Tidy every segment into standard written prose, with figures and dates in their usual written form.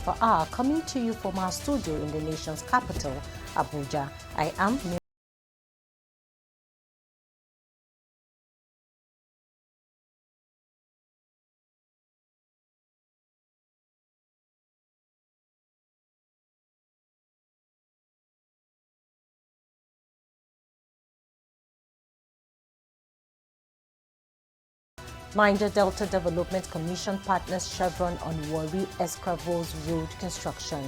24 hour, coming to you from our studio in the nation's capital, Abuja. I am Niger Delta Development Commission partners Chevron on Warri Escravos Road construction.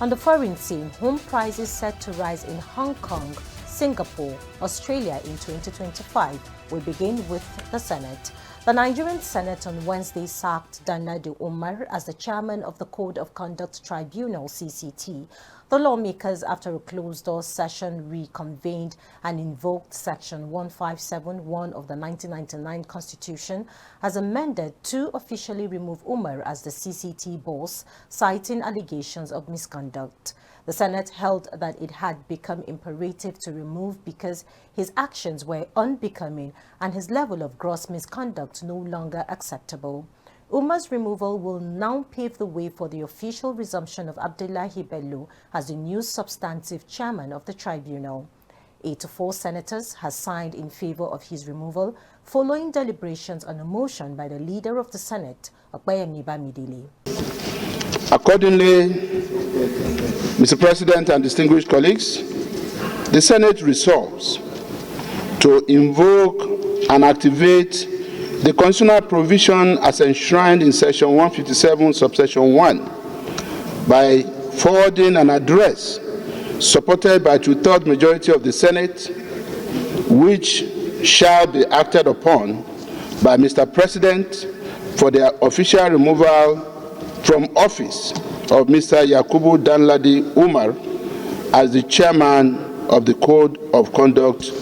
On the foreign scene, home prices set to rise in Hong Kong, Singapore, Australia in 2025. We begin with the Senate. The Nigerian Senate on Wednesday sacked Danladi Umar as the chairman of the Code of Conduct Tribunal, CCT. The lawmakers, after a closed-door session, reconvened and invoked Section 1571 of the 1999 Constitution as amended to officially remove Umar as the CCT boss, citing allegations of misconduct. The Senate held that it had become imperative to remove because his actions were unbecoming and his level of gross misconduct no longer acceptable. Umar's removal will now pave the way for the official resumption of Abdullahi Bello as the new substantive chairman of the tribunal. 84 senators have signed in favor of his removal following deliberations on a motion by the leader of the Senate, Okpeyemi Bamidele. Accordingly, Mr. President and distinguished colleagues, the Senate resolves to invoke and activate the constitutional provision as enshrined in Section 157, subsection 1, by forwarding an address supported by two-thirds majority of the Senate, which shall be acted upon by Mr. President for the official removal from office of Mr. Yakubu Danladi Umar as the chairman of the Code of Conduct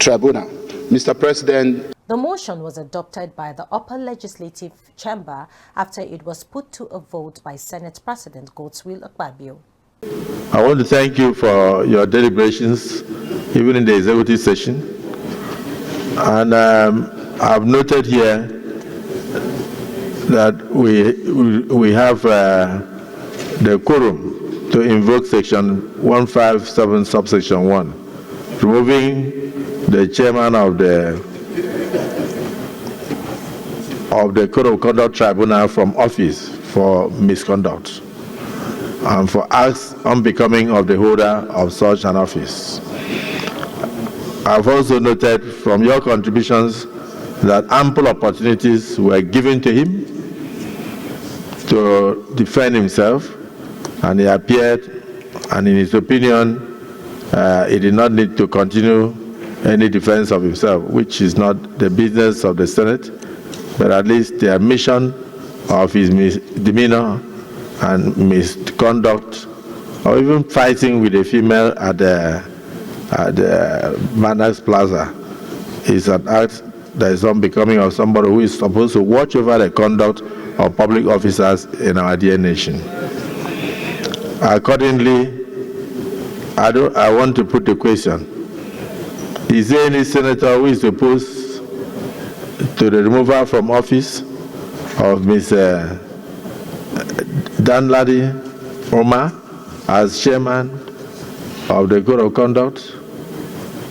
Tribunal. Mr. President, the motion was adopted by the upper legislative chamber after it was put to a vote by Senate President Godswill Akpabio. I want to thank you for your deliberations, even in the executive session. And I've noted here that we have the quorum to invoke Section 157, subsection 1, removing the chairman of the Code of Conduct Tribunal from office for misconduct and for acts unbecoming of the holder of such an office. I've also noted from your contributions that ample opportunities were given to him to defend himself, and he appeared, and in his opinion, he did not need to continue any defense of himself, which is not the business of the Senate, but at least the admission of his misdemeanor and misconduct, or even fighting with a female at the Manners Plaza, is an act that is unbecoming of somebody who is supposed to watch over the conduct of public officers in our dear nation. Accordingly, I want to put the question: is there any senator who is opposed to the removal from office of Ms. Danladi Umar as chairman of the Code of Conduct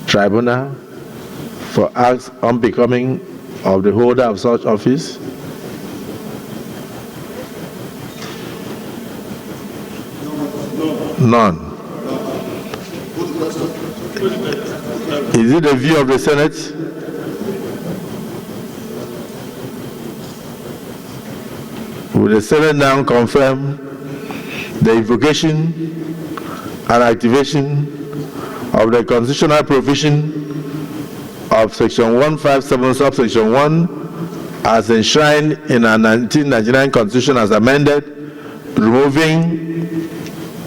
Tribunal for acts unbecoming of the holder of such office? None. Is it the view of the Senate? Will the Senate now confirm the invocation and activation of the constitutional provision of Section 157, subsection 1, as enshrined in our 1999 Constitution as amended, removing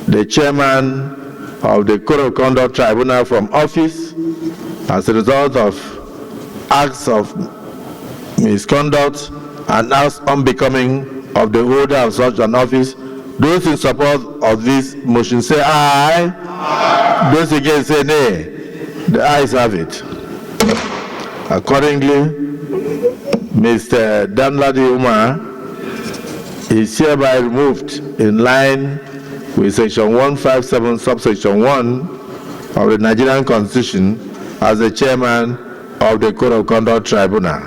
the chairman of the Code of Conduct Tribunal from office as a result of acts of misconduct and acts unbecoming of the holder of such an office? Those in support of this motion say aye. Aye. Those against say nay. The ayes have it. Accordingly, Mr. Danladi Umar is hereby removed in line with Section 157, subsection 1 of the Nigerian Constitution as the chairman of the Code of Conduct Tribunal.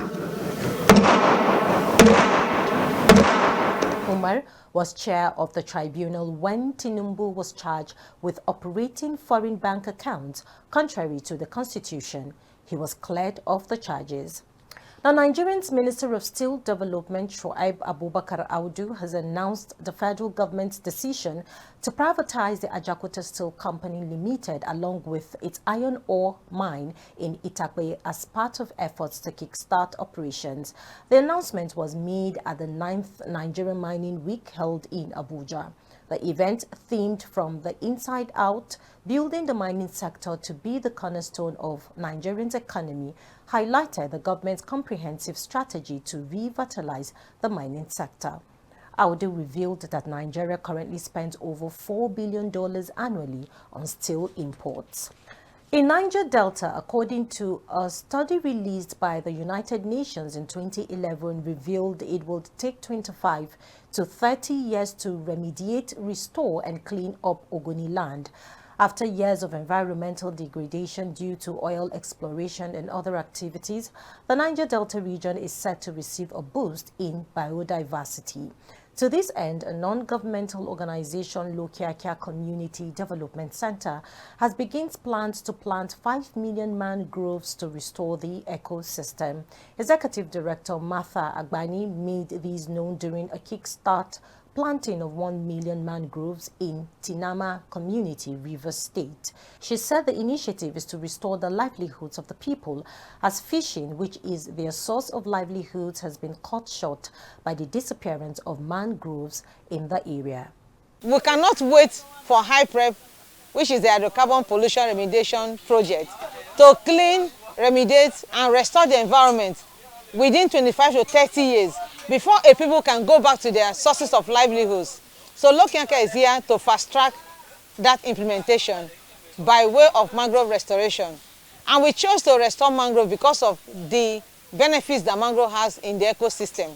Umar was chair of the tribunal when Tinubu was charged with operating foreign bank accounts contrary to the constitution. He was cleared of the charges. Now, Nigerian's Minister of Steel Development, Shoaib Abubakar Audu, has announced the federal government's decision to privatize the Ajaokuta Steel Company Limited along with its iron ore mine in Itakpe as part of efforts to kickstart operations. The announcement was made at the 9th Nigerian Mining Week held in Abuja. The event, themed from the inside out, building the mining sector to be the cornerstone of Nigeria's economy, highlighted the government's comprehensive strategy to revitalize the mining sector. Audu revealed that Nigeria currently spends over $4 billion annually on steel imports. In Niger Delta, according to a study released by the United Nations in 2011, revealed it will take 25 to 30 years to remediate, restore, and clean up Ogoni land. After years of environmental degradation due to oil exploration and other activities, the Niger Delta region is set to receive a boost in biodiversity. To this end, a non-governmental organization, Lokiakia Community Development Center, has begun plans to plant 5 million mangroves to restore the ecosystem. Executive Director Martha Agbani made these known during a kickstart planting of 1 million mangroves in Tinama Community, Rivers State. She said the initiative is to restore the livelihoods of the people, as fishing, which is their source of livelihoods, has been cut short by the disappearance of mangroves in the area. We cannot wait for HYPREP, which is the hydrocarbon pollution remediation project, to clean, remediate, and restore the environment within 25 to 30 years before a people can go back to their sources of livelihoods. So Lokianka is here to fast-track that implementation by way of mangrove restoration. And we chose to restore mangrove because of the benefits that mangrove has in the ecosystem.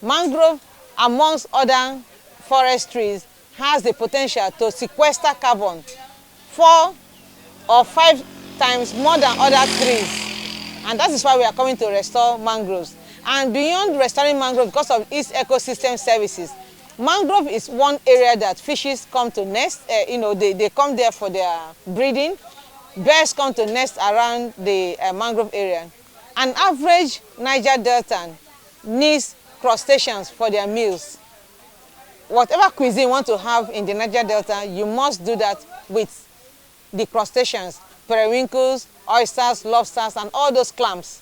Mangrove, amongst other forest trees, has the potential to sequester carbon 4 or 5 times more than other trees. And that is why we are coming to restore mangroves. And beyond restoring mangrove, because of its ecosystem services, mangrove is one area that fishes come to nest. They come there for their breeding. Birds come to nest around the mangrove area. An average Niger Deltan needs crustaceans for their meals. Whatever cuisine you want to have in the Niger Delta, you must do that with the crustaceans, periwinkles, oysters, lobsters, and all those clams.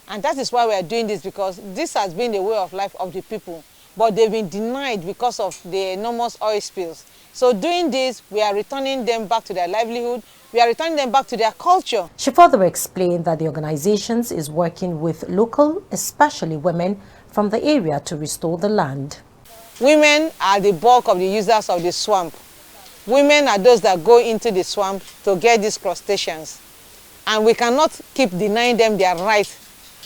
And that is why we are doing this, because this has been the way of life of the people. But they've been denied because of the enormous oil spills. So doing this, we are returning them back to their livelihood. We are returning them back to their culture. She further explained that the organization is working with local, especially women from the area, to restore the land. Women are the bulk of the users of the swamp. Women are those that go into the swamp to get these crustaceans. And we cannot keep denying them their right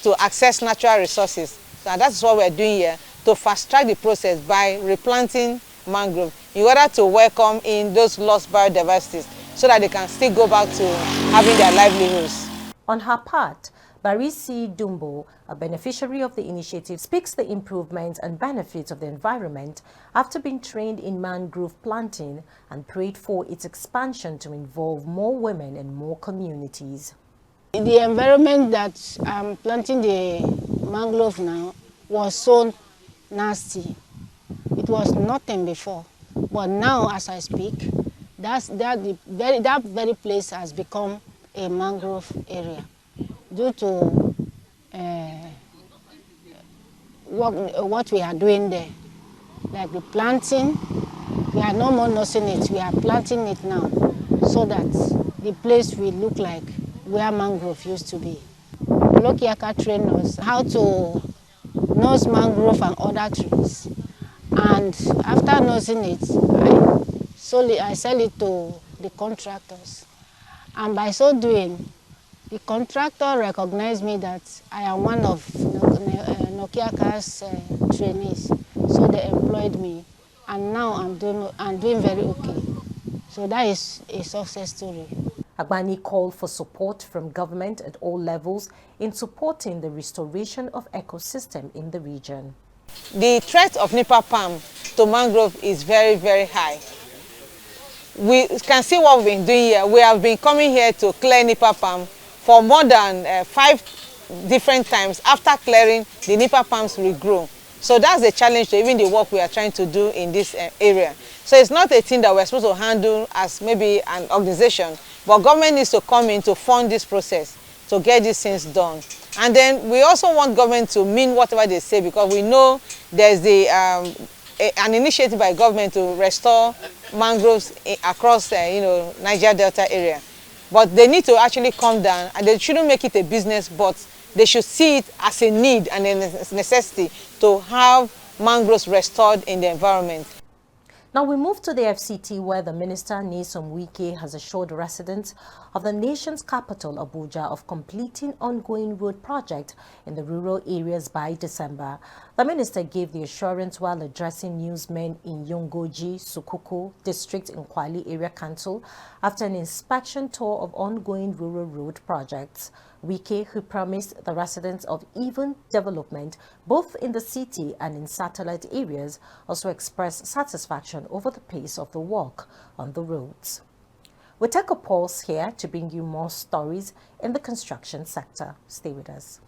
to access natural resources. So that's what we're doing here, to fast-track the process by replanting mangrove in order to welcome in those lost biodiversities so that they can still go back to having their livelihoods. On her part, Barisi Dumbo, a beneficiary of the initiative, speaks the improvements and benefits of the environment after being trained in mangrove planting, and prayed for its expansion to involve more women and more communities. The environment that I'm planting the mangrove now was so nasty. It was nothing before. But now, as I speak, that very place has become a mangrove area due to what we are doing there. Like the planting, we are no more nursing it, we are planting it now so that the place will look like where mangrove used to be. Lokiaka trained us how to nurse mangrove and other trees. And after nursing it, I sell it to the contractors. And by so doing, the contractor recognized me that I am one of Nokiaka's trainees. So they employed me, and now I'm doing very okay. So that is a success story. Agbani called for support from government at all levels in supporting the restoration of ecosystem in the region. The threat of Nipa palm to mangrove is very, very high. We can see what we've been doing here. We have been coming here to clear Nipa palm for more than 5 different times. After clearing, the Nipa palms regrow. So that's the challenge to even the work we are trying to do in this area. So it's not a thing that we're supposed to handle as maybe an organization, but government needs to come in to fund this process to get these things done. And then we also want government to mean whatever they say, because we know there's an initiative by government to restore mangroves across Niger Delta area. But they need to actually come down, and they shouldn't make it a business, but they should see it as a need and a necessity to have mangroves restored in the environment. Now we move to the FCT, where the Minister Nyesom Wike has assured residents of the nation's capital, Abuja, of completing ongoing road project in the rural areas by December. The minister gave the assurance while addressing newsmen in Yongoji, Sukuku District in Kwali Area Council after an inspection tour of ongoing rural road projects. Wike, who promised the residents of even development both in the city and in satellite areas, also expressed satisfaction over the pace of the work on the roads. We'll take a pause here to bring you more stories in the construction sector. Stay with us.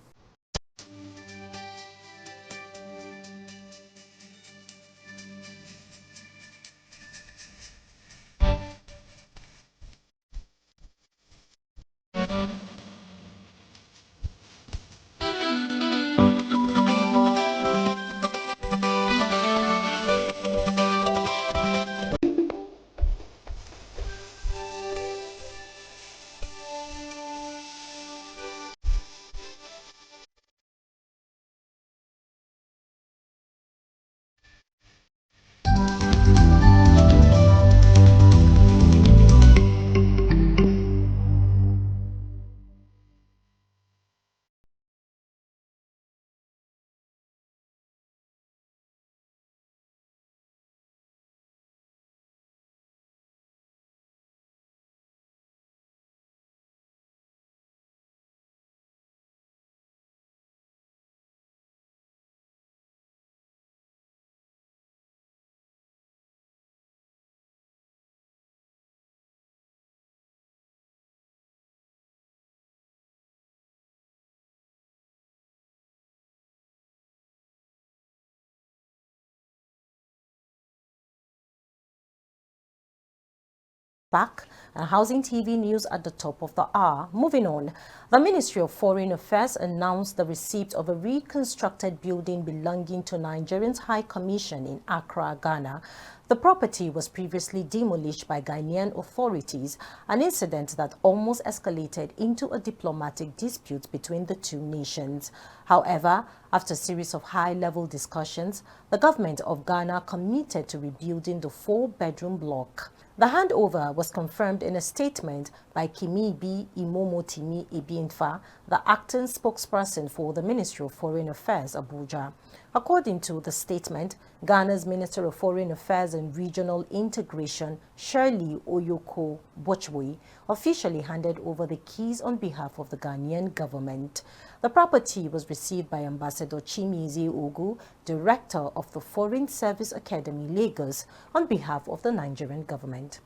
Back and Housing TV news at the top of the hour. Moving on, the Ministry of Foreign Affairs announced the receipt of a reconstructed building belonging to Nigeria's High Commission in Accra, Ghana. The property was previously demolished by Ghanaian authorities, an incident that almost escalated into a diplomatic dispute between the two nations. However, after a series of high-level discussions, the government of Ghana committed to rebuilding the 4-bedroom block. The handover was confirmed in a statement by Kimi B. Imomotimi Ebienfa, the acting spokesperson for the Ministry of Foreign Affairs, Abuja. According to the statement, Ghana's Minister of Foreign Affairs and Regional Integration, Shirley Oyoko Bochwe, officially handed over the keys on behalf of the Ghanaian government. The property was received by Ambassador Chimizi Ogu, Director of the Foreign Service Academy, Lagos, on behalf of the Nigerian government.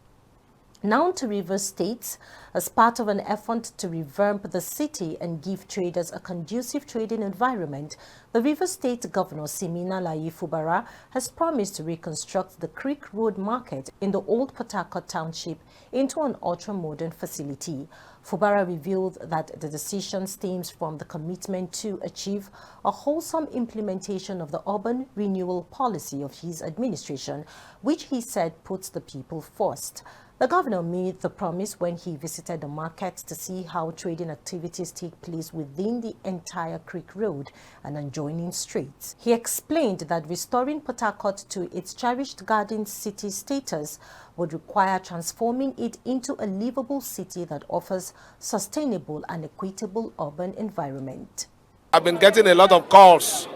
Now to Rivers State, as part of an effort to revamp the city and give traders a conducive trading environment, the Rivers State Governor Siminalayi Fubara has promised to reconstruct the Creek Road Market in the old Port Harcourt Township into an ultra-modern facility. Fubara revealed that the decision stems from the commitment to achieve a wholesome implementation of the urban renewal policy of his administration, which he said puts the people first. The governor made the promise when he visited the market to see how trading activities take place within the entire Creek Road and adjoining streets. He explained that restoring Port Harcourt to its cherished garden city status would require transforming it into a livable city that offers sustainable and equitable urban environment. I've been getting a lot of calls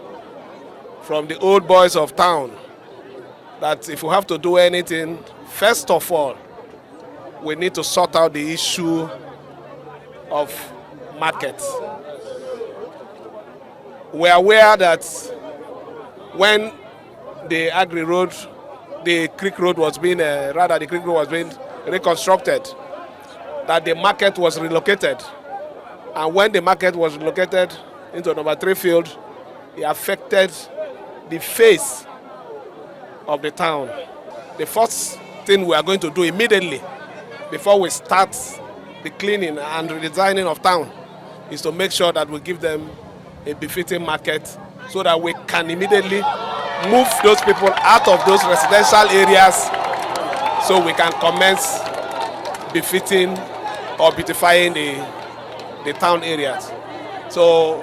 from the old boys of town that if we have to do anything, first of all, we need to sort out the issue of markets. We are aware that when the Agri Road, the Creek Road was being, reconstructed, that the market was relocated. And when the market was relocated into number 3 field, it affected the face of the town. The first thing we are going to do immediately before we start the cleaning and redesigning of town is to make sure that we give them a befitting market so that we can immediately move those people out of those residential areas so we can commence befitting or beautifying the town areas. So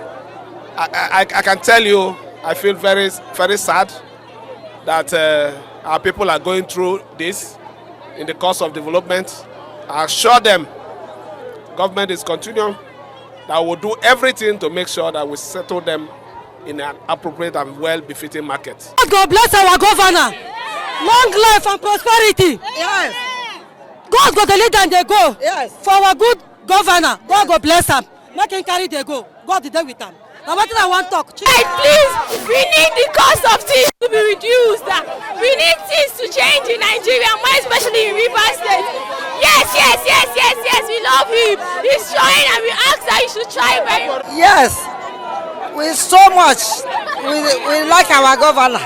I can tell you, I feel very, very sad that our people are going through this in the course of development. I assure them, government is continuing, that will do everything to make sure that we settle them in an appropriate and well-befitting market. God bless our governor. Long life and prosperity. Yes. God go the lead and they go. Yes. For our good governor, God go bless him. Make him carry they go. God is there with them. Now what I want to talk. Hey, please, we need the cost of things to be reduced. We need things to change in Nigeria, more especially in Rivers State. Yes, we love him. He's trying and we ask that he should try very much. Yes, we so much. We like our governor.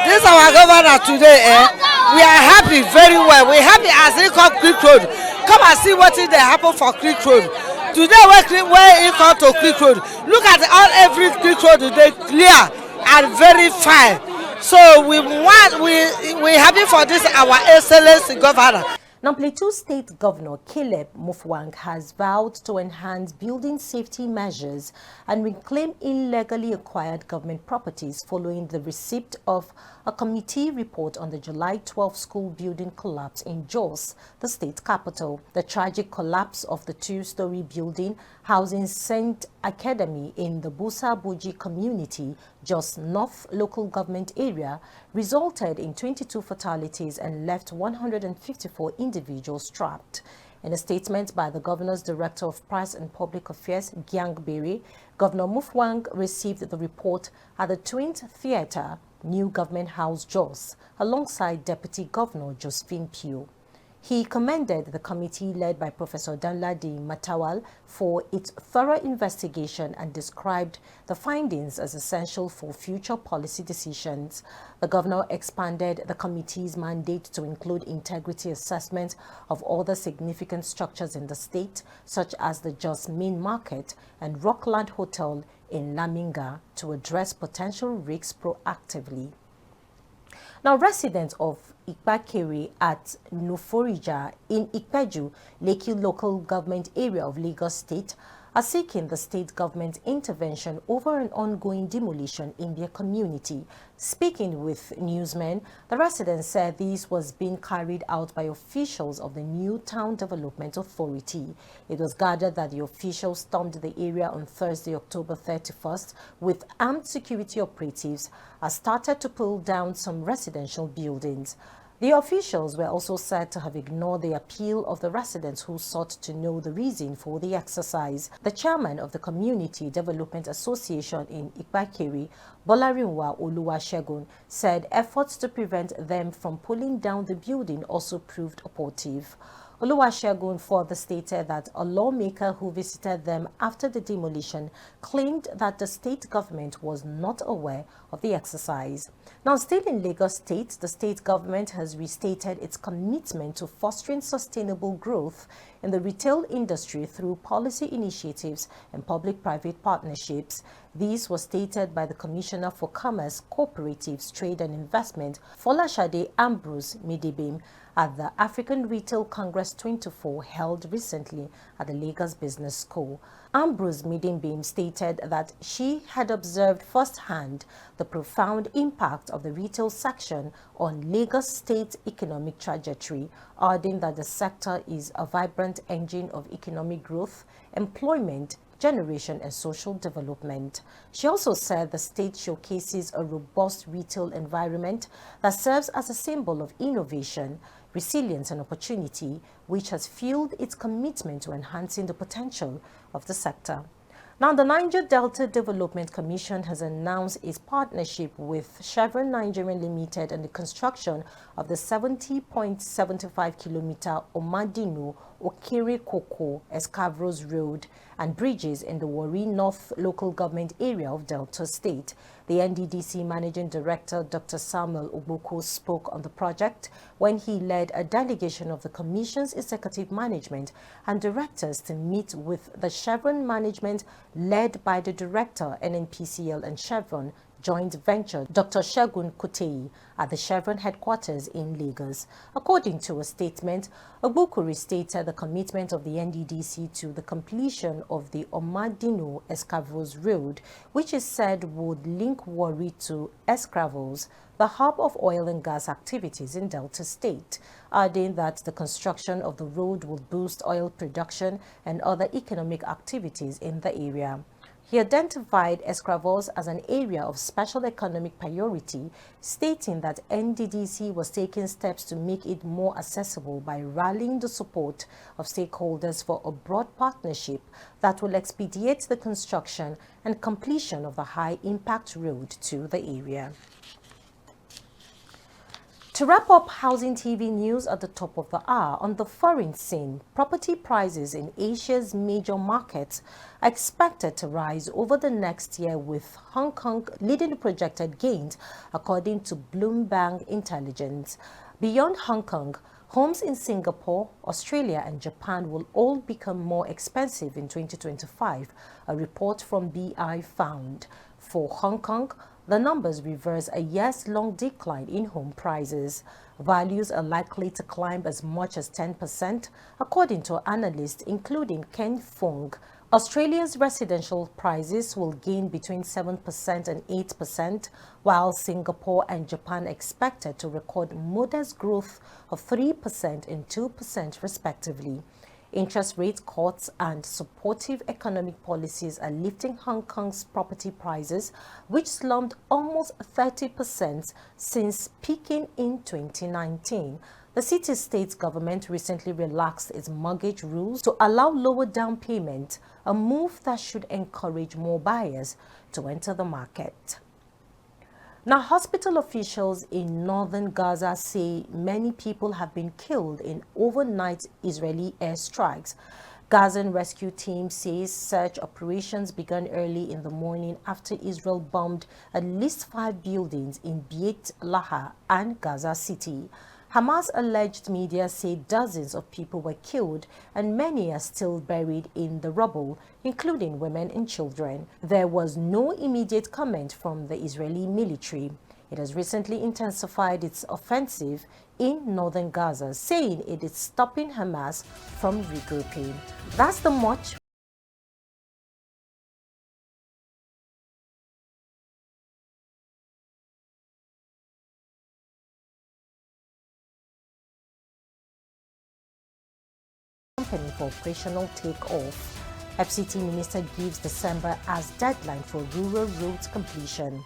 This is our governor today. We are happy very well. We happy as he come Creek Road. Come and see what is happen for Creek Road. Today where he come to Creek Road, look at every Creek Road today clear and very fine. So we happy for this our excellent governor. Now, Plateau State Governor Caleb Mutfwang has vowed to enhance building safety measures and reclaim illegally acquired government properties following the receipt of a committee report on the July 12 school building collapse in Jos, the state capital. The tragic collapse of the 2-story building housing St. Academy in the Busa Buji community, Jos North local government area, resulted in 22 fatalities and left 154 individuals trapped. In a statement by the Governor's Director of Press and Public Affairs, Gyang Berry, Governor Mutfwang received the report at the Twins Theatre, New Government House, Jos, alongside Deputy Governor Josephine Pugh. He commended the committee led by Professor Danladi Matawal for its thorough investigation and described the findings as essential for future policy decisions. The governor expanded the committee's mandate to include integrity assessment of other significant structures in the state, such as the Jos Main Market and Rockland Hotel in Laminga, to address potential risks proactively. Now, residents of Ikpakere at Nuforija in Ikpeju, Lekki local government area of Lagos State, are seeking the state government's intervention over an ongoing demolition in their community. Speaking with newsmen, the residents said this was being carried out by officials of the New Town Development Authority. It was gathered that the officials stormed the area on Thursday, October 31st, with armed security operatives, and started to pull down some residential buildings. The officials were also said to have ignored the appeal of the residents who sought to know the reason for the exercise. The chairman of the Community Development Association in Ikpakere, Bolarinwa Oluwasegun, said efforts to prevent them from pulling down the building also proved abortive. Oluwasegun further stated that a lawmaker who visited them after the demolition claimed that the state government was not aware of the exercise. Now, still in Lagos State, the state government has restated its commitment to fostering sustainable growth in the retail industry through policy initiatives and public-private partnerships. This was stated by the Commissioner for Commerce, Cooperatives, Trade and Investment, Folashade Ambrose Midibim, at the African Retail Congress 24 held recently at the Lagos Business School. Ambrose Midibim stated that she had observed firsthand the profound impact of the retail section on Lagos State's economic trajectory, adding that the sector is a vibrant engine of economic growth, employment, generation and social development. She also said the state showcases a robust retail environment that serves as a symbol of innovation, resilience and opportunity, which has fueled its commitment to enhancing the potential of the sector. Now, the Niger Delta Development Commission has announced its partnership with Chevron Nigeria Limited and the construction of the 70.75-kilometer Omadinu Okere Koko Escavros Road and bridges in the Warri North local government area of Delta State. The NDDC Managing Director, Dr. Samuel Ogboko, spoke on the project when he led a delegation of the Commission's executive management and directors to meet with the Chevron management led by the Director, NNPCL and Chevron joint venture, Dr. Segun Kutei, at the Chevron headquarters in Lagos. According to a statement, Ogboko restated the commitment of the NDDC to the completion of the Omadino Escravos Road, which is said would link Warri to Escravos, the hub of oil and gas activities in Delta State, adding that the construction of the road will boost oil production and other economic activities in the area. He identified Escravos as an area of special economic priority, stating that NDDC was taking steps to make it more accessible by rallying the support of stakeholders for a broad partnership that will expedite the construction and completion of the high-impact road to the area. To wrap up Housing TV news at the top of the hour, on the foreign scene, property prices in Asia's major markets are expected to rise over the next year, with Hong Kong leading the projected gains, according to Bloomberg Intelligence. Beyond Hong Kong, homes in Singapore, Australia and Japan will all become more expensive in 2025, a report from BI found. For Hong Kong, the numbers reverse a years-long decline in home prices. Values are likely to climb as much as 10%, according to analysts including Ken Fung. Australia's residential prices will gain between 7% and 8%, while Singapore and Japan are expected to record modest growth of 3% and 2% respectively. Interest rate cuts and supportive economic policies are lifting Hong Kong's property prices, which slumped almost 30% since peaking in 2019. The city-state government recently relaxed its mortgage rules to allow lower down payment, a move that should encourage more buyers to enter the market. Now, hospital officials in northern Gaza say many people have been killed in overnight Israeli airstrikes. Gazan rescue team says search operations began early in the morning after Israel bombed at least 5 buildings in Beit Lahal and Gaza City. Hamas alleged media say dozens of people were killed and many are still buried in the rubble, including women and children. There was no immediate comment from the Israeli military. It has recently intensified its offensive in northern Gaza, saying it is stopping Hamas from regrouping. That's the much. Company for operational takeoff. FCT Minister gives December as deadline for rural roads completion.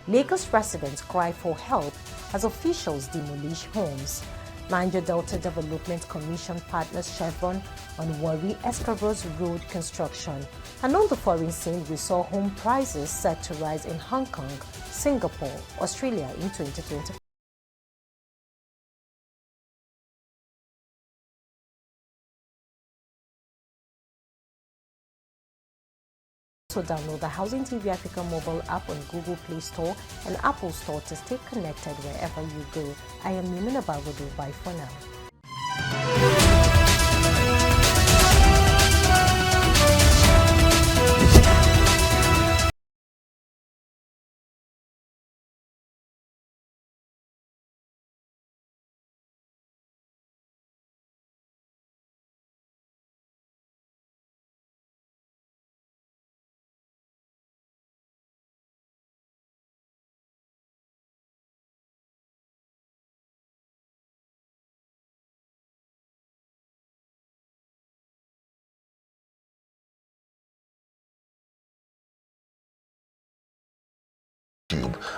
Lagos residents cry for help as officials demolish homes. Niger Delta Development Commission partners Chevron on Warri Escravos Road construction. And on the foreign scene, we saw home prices set to rise in Hong Kong, Singapore, Australia in 2025. Also download the Housing TV Africa mobile app on Google Play Store and Apple Store to stay connected wherever you go. I am Mimina Bagodo. Bye for now.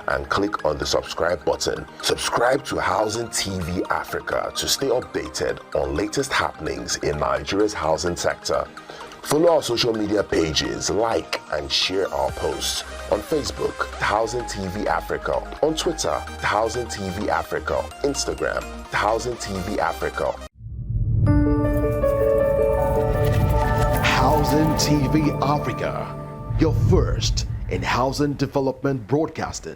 and click on the subscribe button. Subscribe to Housing TV Africa to stay updated on latest happenings in Nigeria's housing sector. Follow our social media pages, like and share our posts. On Facebook, Housing TV Africa. On Twitter, Housing TV Africa. Instagram, Housing TV Africa. Housing TV Africa, your first in housing development broadcasting.